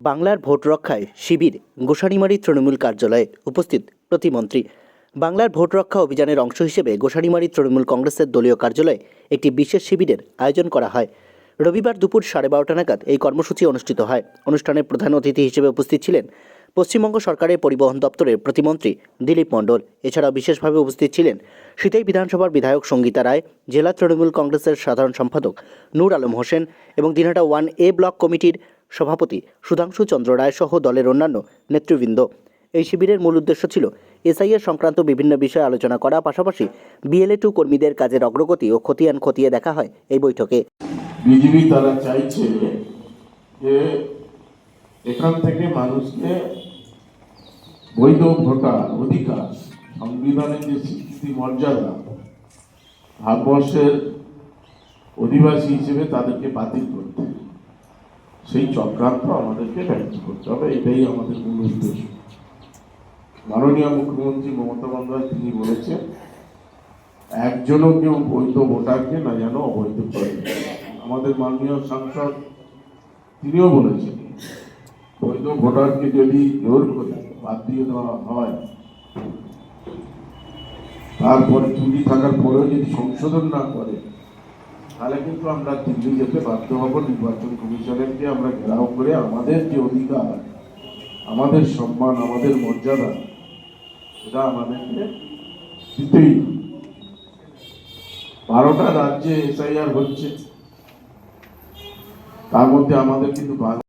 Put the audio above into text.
বাংলার ভোট রক্ষায় শিবির গোসানিমারী তৃণমূল কার্যালয়ে উপস্থিত প্রতিমন্ত্রী। বাংলার ভোট রক্ষা অভিযানের অংশ হিসেবে গোসানিমারী তৃণমূল কংগ্রেসের দলীয় কার্যালয়ে একটি বিশেষ শিবিরের আয়োজন করা হয়। রবিবার দুপুর 12:30 নাগাদ এই কর্মসূচি অনুষ্ঠিত হয়। অনুষ্ঠানে প্রধান অতিথি হিসেবে উপস্থিত ছিলেন পশ্চিমবঙ্গ সরকারের পরিবহন দপ্তরের প্রতিমন্ত্রী দিলীপ মণ্ডল। এছাড়াও বিশেষভাবে উপস্থিত ছিলেন সিতাই বিধানসভার বিধায়ক সঙ্গীতা রায়, জেলা তৃণমূল কংগ্রেসের সাধারণ সম্পাদক নূর আলম হোসেন এবং দিনহাটা 1A ব্লক কমিটির সভাপতি সুধাংশু চন্দ্র রায় সহ দলের অন্যান্য নেতৃবৃন্দ। এই শিবিরের মূল উদ্দেশ্য ছিল এসআইআর সংক্রান্ত বিভিন্ন বিষয়ে আলোচনা করা, পাশাপাশি BLA-2 কর্মীদের কাজের অগ্রগতি ও খতিয়ান খতিয়ে দেখা হয় এই বৈঠকে। বিজেপি তারা চাইছে যে এখান থেকে মানুষকে বৈধ ভোটার অধিকার, সংবিধানের যে স্বীকৃতি মর্যাদা, ভারতবর্ষের অধিবাসী হিসেবে তাদেরকে বাতিল করতে, সেই চক্রান্ত আমাদেরকে ব্যর্থ করতে হবে। এটাই আমাদের মূল উদ্দেশ্য। মাননীয় মুখ্যমন্ত্রী মমতা বন্দ্যোপাধ্যায় তিনি বলেছেন, একজনও কেউ বৈধ ভোটারকে না যেন অবৈধ করে। আমাদের মাননীয় সাংসদ তিনিও বলেছেন, বৈধ ভোটারকে যদি জোর করে বাদ দিয়ে দেওয়া হয়, তারপরে ত্রুটি থাকার পরেও যদি সংশোধন না করে, তাহলে কিন্তু আমরা দিল্লি যেতে বাধ্য হব। নির্বাচন কমিশনকে আমরা ঘেরাও করে আমাদের যে অধিকার, আমাদের সম্মান, আমাদের মর্যাদা, এটা আমাদেরকে দিতেই। 12টা রাজ্যে এসআইআর হচ্ছে, তার মধ্যে আমাদের কিন্তু